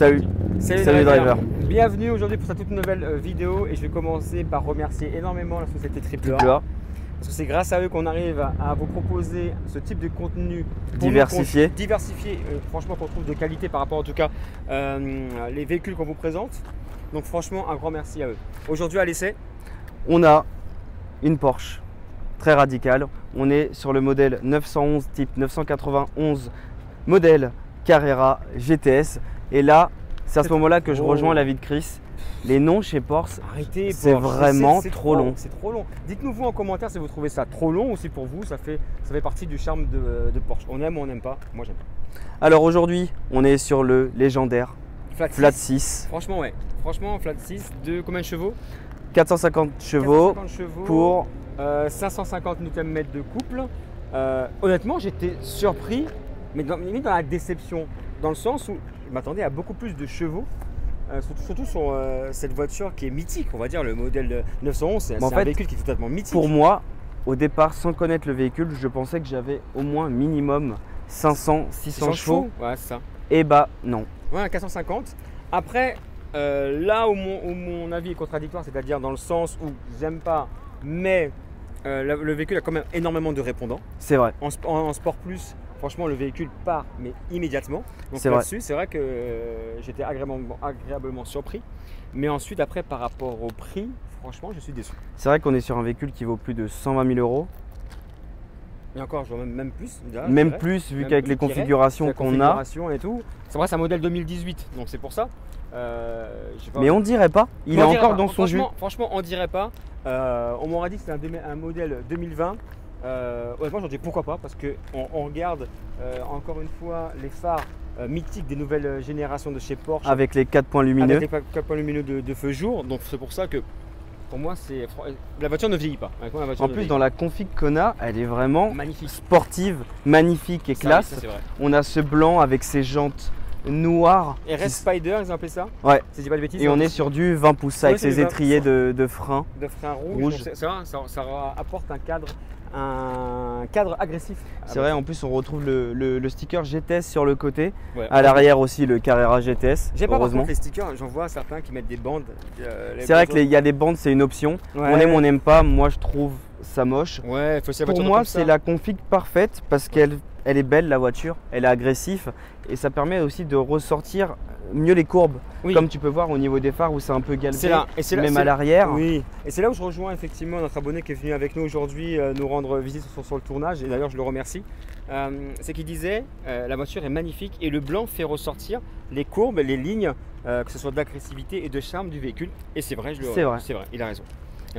Salut. Salut driver. Bienvenue aujourd'hui pour cette toute nouvelle vidéo et je vais commencer par remercier énormément la société Triple A. Parce que c'est grâce à eux qu'on arrive à vous proposer ce type de contenu diversifié. Franchement qu'on trouve de qualité par rapport en tout cas les véhicules qu'on vous présente. Donc franchement un grand merci à eux. Aujourd'hui à l'essai, on a une Porsche très radicale. On est sur le modèle 911 type 991 modèle Carrera GTS. Et là, c'est à ce moment-là que je rejoins l'avis de Chris. Les noms chez Porsche, c'est vraiment trop long. C'est trop long. Dites-nous vous en commentaire si vous trouvez ça trop long ou si pour vous ça fait partie du charme de Porsche. On aime ou on n'aime pas. Moi j'aime pas. Alors aujourd'hui, on est sur le légendaire Flat 6. Franchement ouais. Franchement Flat 6 de combien de chevaux? 450 chevaux pour 550 Nm de couple. Honnêtement, j'étais surpris, mais limite dans la déception, dans le sens où je m'attendais à beaucoup plus de chevaux, surtout sur cette voiture qui est mythique, on va dire le modèle 911. C'est un véhicule qui est totalement mythique. Pour moi, au départ, sans connaître le véhicule, je pensais que j'avais au moins minimum 500-600 chevaux. Ouais, c'est ça. Et bah non. Ouais, 450. Après, là où mon avis est contradictoire, c'est-à-dire dans le sens où j'aime pas, mais le véhicule a quand même énormément de répondants. C'est vrai. En Sport Plus, franchement, le véhicule part mais immédiatement. Donc là-dessus, c'est vrai que j'étais agréablement surpris. Mais ensuite, après, par rapport au prix, franchement, je suis déçu. C'est vrai qu'on est sur un véhicule qui vaut plus de 120 000 euros. Et encore, je vois même plus. Même plus, vu qu'avec les configurations qu'on a. Et tout. C'est vrai, c'est un modèle 2018, donc c'est pour ça. Mais on dirait pas. Il est encore dans son jus. Franchement, on dirait pas. On m'aurait dit que c'était un modèle 2020. Honnêtement, je dis pourquoi pas, parce qu'on regarde encore une fois les phares mythiques des nouvelles générations de chez Porsche. Avec les 4 points lumineux. Avec les 4 points lumineux de feu jour. Donc c'est pour ça que pour moi, la voiture ne vieillit pas. En plus, dans la config qu'on a, elle est vraiment magnifique, sportive, magnifique et classe. Ça, vrai. On a ce blanc avec ses jantes noires. RS Spider, ils ont appelé ça. Ouais. Si je dis pas de bêtises. Et on est sur du 20 pouces avec ses étriers de frein. De frein rouge. Ça apporte un cadre agressif. C'est vrai, en plus on retrouve le sticker GTS sur le côté. Ouais, à l'arrière aussi le Carrera GTS. J'ai pas par contre les stickers, j'en vois certains qui mettent des bandes. C'est vrai qu'il y a des bandes, c'est une option. Ouais. On aime ou on n'aime pas, moi je trouve ça moche. Ouais, faut pour moi c'est la config parfaite parce qu'elle est belle la voiture, elle est agressive et ça permet aussi de ressortir mieux les courbes. Oui. Comme tu peux voir au niveau des phares où c'est un peu galbé, même à l'arrière. Oui, et c'est là où je rejoins effectivement notre abonné qui est venu avec nous aujourd'hui nous rendre visite sur le tournage, et d'ailleurs je le remercie. C'est qu'il disait la voiture est magnifique et le blanc fait ressortir les courbes, les lignes, que ce soit d'agressivité et de charme du véhicule. Et c'est vrai, c'est vrai, il a raison.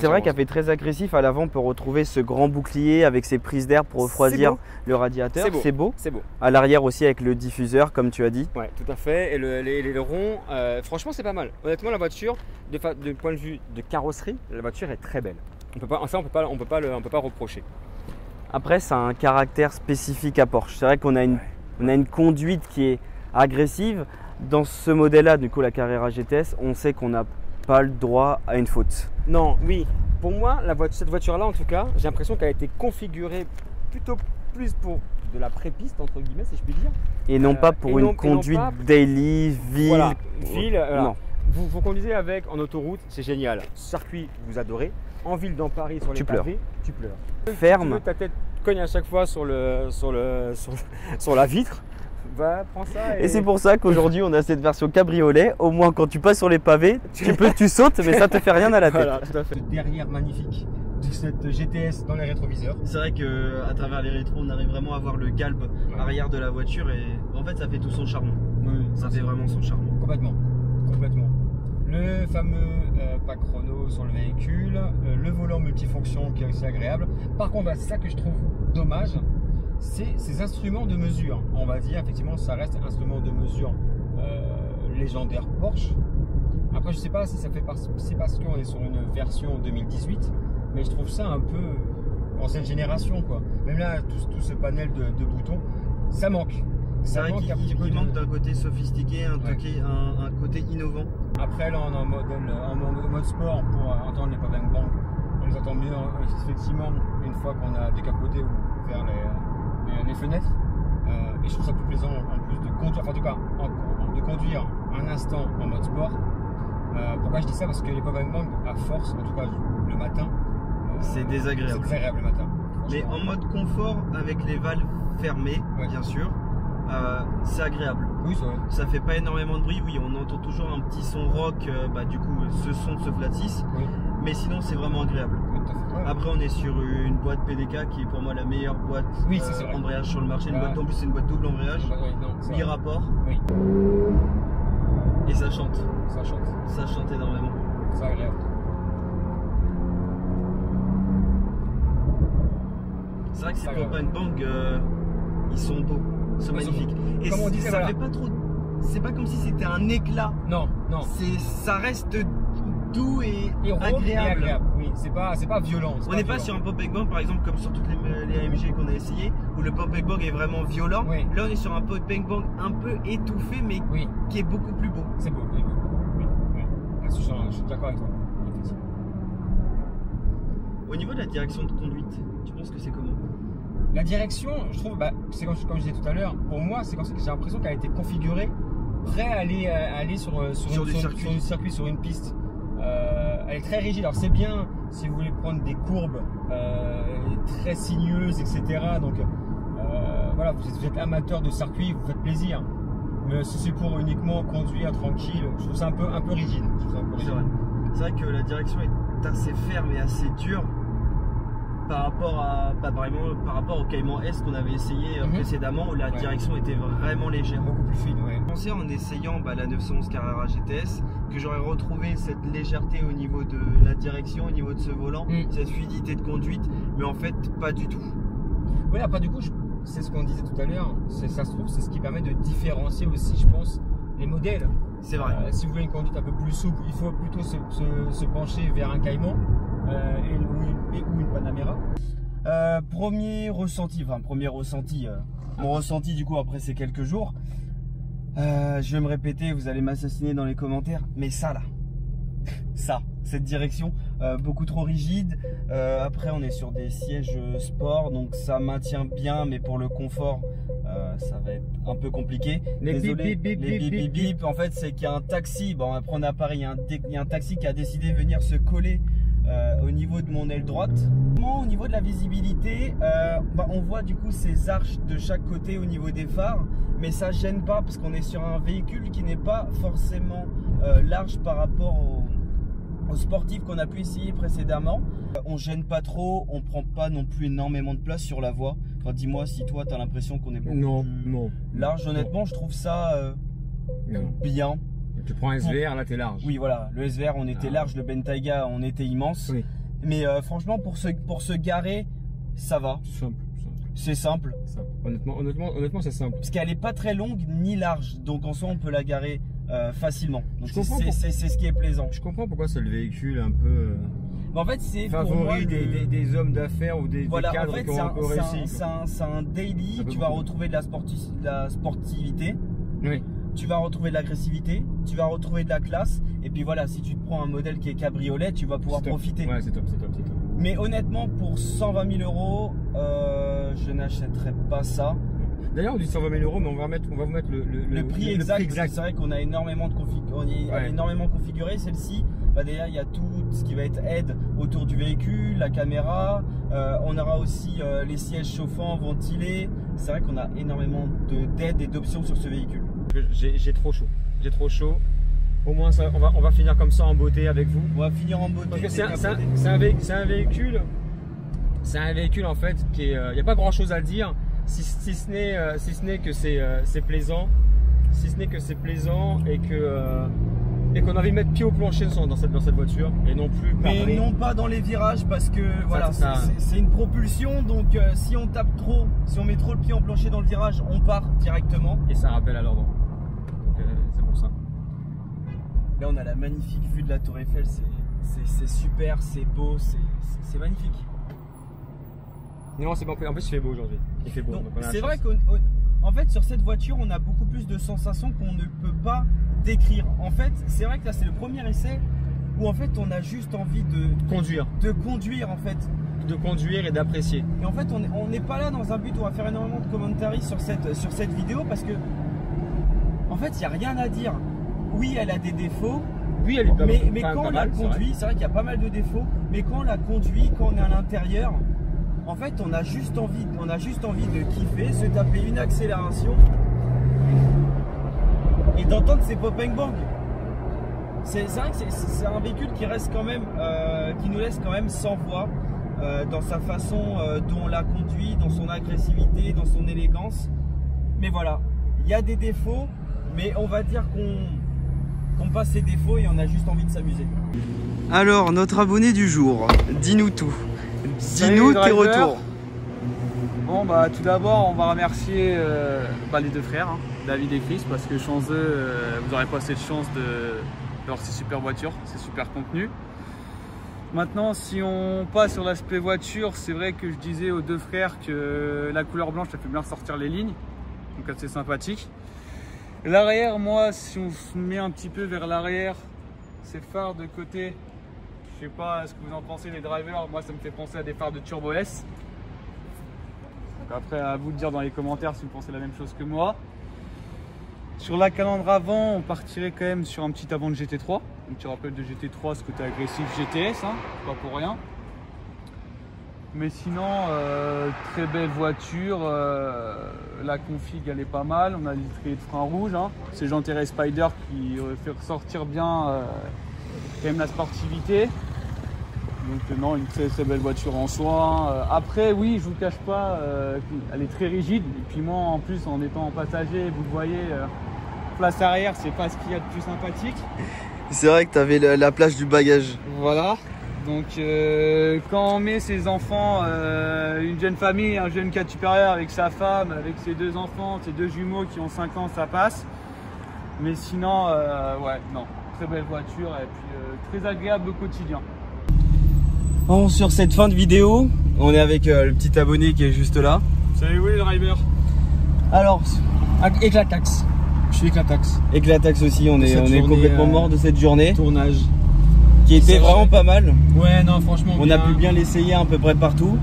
C'est vrai qu'elle fait très agressif. À l'avant, on peut retrouver ce grand bouclier avec ses prises d'air pour refroidir le radiateur. C'est beau. C'est beau. À l'arrière aussi avec le diffuseur, comme tu as dit. Ouais, tout à fait. Et les ronds, franchement, c'est pas mal. Honnêtement, la voiture, de point de vue de carrosserie, la voiture est très belle. On peut pas reprocher. Après, ça a un caractère spécifique à Porsche. C'est vrai qu'on a une conduite qui est agressive. Dans ce modèle-là, du coup, la Carrera GTS, on sait qu'on n'a pas le droit à une faute. Non, oui. Pour moi, cette voiture-là, en tout cas, j'ai l'impression qu'elle a été configurée plutôt plus pour de la pré-piste, entre guillemets, si je puis dire. Et non pas pour une conduite daily, ville. Voilà, ville, non. Vous conduisez avec en autoroute, c'est génial. Circuit, vous adorez. En ville, dans Paris, sur les pavés, tu pleures. Ferme. Ta tête cogne à chaque fois sur la vitre. Bah, prends ça et c'est pour ça qu'aujourd'hui on a cette version cabriolet. Au moins quand tu passes sur les pavés, tu sautes, mais ça te fait rien à la tête. Voilà, tout à fait. Derrière magnifique de cette GTS dans les rétroviseurs. C'est vrai qu'à travers les rétros, on arrive vraiment à voir le galbe arrière de la voiture et en fait ça fait tout son charme. Oui, ça fait vraiment son charme. Complètement. Le fameux pack chrono sur le véhicule, le volant multifonction qui est aussi agréable. Par contre, c'est ça que je trouve dommage. C'est ces instruments de mesure. On va dire effectivement ça reste un instrument de mesure légendaire Porsche. Après je sais pas si c'est parce qu'on est sur une version 2018, mais je trouve ça un peu ancienne génération quoi. Même là tout ce panel de boutons, ça manque. C'est vrai qu'il manque d'un côté sophistiqué, un côté innovant. Après là on est en mode sport pour entendre les bang bang. On les entend mieux effectivement une fois qu'on a décapoté ou vers les fenêtres. Et je trouve ça plus plaisant en plus de conduire, enfin, en tout cas en de conduire un instant en mode sport. Pourquoi je dis ça? Parce que les pop bang à force, en tout cas le matin, c'est désagréable. C'est agréable le matin. Mais en mode confort, avec les valves fermées, bien sûr, c'est agréable. Oui, c'est vrai. Ça fait pas énormément de bruit. Oui, on entend toujours un petit son rock, du coup, ce son de ce flat 6. Oui. Mais sinon, c'est vraiment agréable. Après, on est sur une boîte PDK qui est pour moi la meilleure boîte embrayage sur le marché. Une boîte, en plus, c'est une boîte double embrayage. Oui, rapport. Oui. Et ça chante. Ça chante. Ça chante énormément. C'est agréable. C'est vrai que ces pop bang, ils sont beaux, ils sont magnifiques. Et comme on disait, ça fait pas trop. C'est pas comme si c'était un éclat. Non, non. Ça reste doux et agréable. Oui, c'est pas violent. On n'est pas sur un pop bang par exemple comme sur toutes les AMG qu'on a essayé où le pop bang est vraiment violent. Oui. Là on est sur un pop bang un peu étouffé mais qui est beaucoup plus beau. C'est beau, oui. Je suis d'accord avec toi. Au niveau de la direction de conduite, tu penses que c'est comment? La direction, je trouve, c'est comme je disais tout à l'heure, pour moi, c'est comme ça que j'ai l'impression qu'elle a été configurée, prêt à aller sur un circuit, sur une piste. Elle est très rigide. Alors c'est bien si vous voulez prendre des courbes très sinueuses, etc. Donc voilà, vous êtes amateur de circuit, vous faites plaisir. Mais si c'est pour uniquement conduire tranquille, je trouve ça un peu rigide. C'est vrai que la direction est assez ferme et assez dure par rapport au Cayman S qu'on avait essayé précédemment où la direction était vraiment légère. Beaucoup plus fine, ouais. Je pensais en essayant la 911 Carrera GTS que j'aurais retrouvé cette légèreté au niveau de la direction, au niveau de ce volant, cette fluidité de conduite, mais en fait pas du tout. Voilà, pas du coup, c'est ce qu'on disait tout à l'heure, ça se trouve, c'est ce qui permet de différencier aussi, je pense, les modèles. C'est vrai. Si vous voulez une conduite un peu plus souple, il faut plutôt se pencher vers un Cayman ou une Panamera. Premier ressenti, mon ressenti du coup après ces quelques jours, je vais me répéter, vous allez m'assassiner dans les commentaires, mais ça là, cette direction beaucoup trop rigide. Après on est sur des sièges sport, donc ça maintient bien, mais pour le confort ça va être un peu compliqué. Désolé, les bip. En fait c'est qu'il y a un taxi, bon après on est à Paris, il y a un taxi qui a décidé de venir se coller au niveau de mon aile droite. Au niveau de la visibilité, on voit du coup ces arches de chaque côté au niveau des phares, mais ça gêne pas parce qu'on est sur un véhicule qui n'est pas forcément large par rapport aux sportifs qu'on a pu essayer précédemment. On gêne pas trop, on prend pas non plus énormément de place sur la voie. Enfin, dis-moi si toi tu as l'impression qu'on est beaucoup plus large. Honnêtement, je trouve ça bien. Tu prends un SVR, là t'es large. Oui, voilà, le SVR on était large, le Bentayga on était immense. Oui. Mais franchement, pour se garer, ça va. C'est simple. Honnêtement, c'est simple. Parce qu'elle n'est pas très longue ni large, donc en soi on peut la garer facilement. C'est ce qui est plaisant. Je comprends pourquoi c'est le véhicule un peu en fait, c'est favori des hommes d'affaires ou des cadres qui ont un peu réussi. C'est un daily, tu vas retrouver de la sportivité. Oui. Tu vas retrouver de l'agressivité, tu vas retrouver de la classe, et puis voilà, si tu te prends un modèle qui est cabriolet, tu vas pouvoir profiter. Ouais, c'est top. Mais honnêtement, pour 120 000 €, je n'achèterais pas ça. D'ailleurs, on dit 120 000 €, mais on va vous mettre le prix exact. C'est vrai qu'on a énormément énormément configuré. Celle-ci, déjà, il y a tout ce qui va être aide autour du véhicule, la caméra. On aura aussi les sièges chauffants, ventilés. C'est vrai qu'on a énormément d'aides et d'options sur ce véhicule. J'ai trop chaud. Au moins ça, on va finir comme ça en beauté avec vous. On va finir en beauté. Parce que c'est un véhicule en fait qui est, il n'y a pas grand chose à dire si ce n'est que c'est plaisant, et qu'on a envie de mettre pied au plancher dans cette voiture et non plus mais non pas dans les virages parce que voilà, c'est une propulsion, donc si on tape trop, si on met trop le pied en plancher dans le virage, on part directement et ça rappelle à l'ordre. Donc c'est pour ça. Là on a la magnifique vue de la Tour Eiffel, c'est super, c'est beau, c'est magnifique. Non, c'est bon, en plus il fait beau aujourd'hui. Il fait beau. C'est vrai qu'en fait sur cette voiture on a beaucoup plus de sensations qu'on ne peut pas décrire. En fait c'est vrai que là c'est le premier essai où en fait on a juste envie de conduire en fait. De conduire et d'apprécier. Et en fait on n'est pas là dans un but où on va faire énormément de commentaires sur cette vidéo parce que En fait, il n'y a rien à dire. Oui, elle a des défauts. Oui, elle est Mais quand on la conduit, c'est vrai qu'il y a pas mal de défauts. Mais quand on la conduit, quand on est à l'intérieur, en fait, on a juste envie de kiffer, se taper une accélération et d'entendre ces pop and bang. C'est vrai que c'est un véhicule qui reste quand même, qui nous laisse quand même sans voix dans sa façon dont on la conduit, dans son agressivité, dans son élégance. Mais voilà, il y a des défauts, mais on va dire qu'on passe ces défauts et on a juste envie de s'amuser. Alors, notre abonné du jour, dis-nous tout. Dis-nous tes retours. Bon bah tout d'abord on va remercier les deux frères, hein, David et Chris, parce que sans eux vous n'aurez pas cette chance d'avoir ces super voitures, ces super contenus. Maintenant si on passe sur l'aspect voiture, c'est vrai que je disais aux deux frères que la couleur blanche ça fait bien sortir les lignes, donc c'est sympathique. L'arrière, moi si on se met un petit peu vers l'arrière, ces phares de côté, je sais pas ce que vous en pensez les drivers, moi ça me fait penser à des phares de Turbo S. Donc après à vous de dire dans les commentaires si vous pensez la même chose que moi. Sur la calandre avant, on partirait quand même sur un petit avant de GT3. Donc tu rappelles de GT3 ce côté agressif GTS, hein, pas pour rien. Mais sinon, très belle voiture, la config elle est pas mal, on a l'étrier de frein rouge, hein. C'est Jean Terre Spider qui fait ressortir bien quand même la sportivité. Donc non, une très belle voiture en soi. Après oui, je vous cache pas, elle est très rigide. Et puis moi en plus en étant passager, vous le voyez, place arrière c'est pas ce qu'il y a de plus sympathique. C'est vrai que tu avais la place du bagage. Voilà. Donc quand on met ses enfants, une jeune famille, un jeune cadre supérieur avec sa femme, avec ses deux enfants, ses deux jumeaux qui ont 5 ans, ça passe. Mais sinon, ouais, non, très belle voiture et puis très agréable au quotidien. Bon, sur cette fin de vidéo, on est avec le petit abonné qui est juste là. Salut, oui, le driver. Alors, Éclatax. Je suis Éclatax. Éclatax aussi, on est complètement mort de cette journée. Tournage. Qui était vraiment pas mal. Ouais, non, franchement. On a pu bien l'essayer à peu près partout.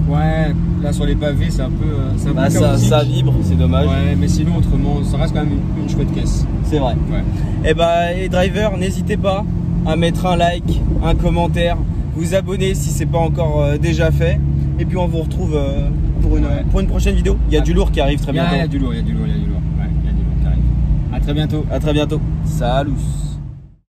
Ouais, là sur les pavés, c'est un peu. Bah, ça vibre, c'est dommage. Ouais, mais sinon, autrement, ça reste quand même une chouette caisse. C'est vrai. Ouais. Et bah, les drivers, n'hésitez pas à mettre un like, un commentaire, vous abonner si c'est pas encore déjà fait. Et puis on vous retrouve pour une prochaine vidéo. Il y a du lourd qui arrive très bientôt. Il y a du lourd, il y a du lourd. Ouais, il y a du lourd qui arrive. À très bientôt. À très bientôt. Salut.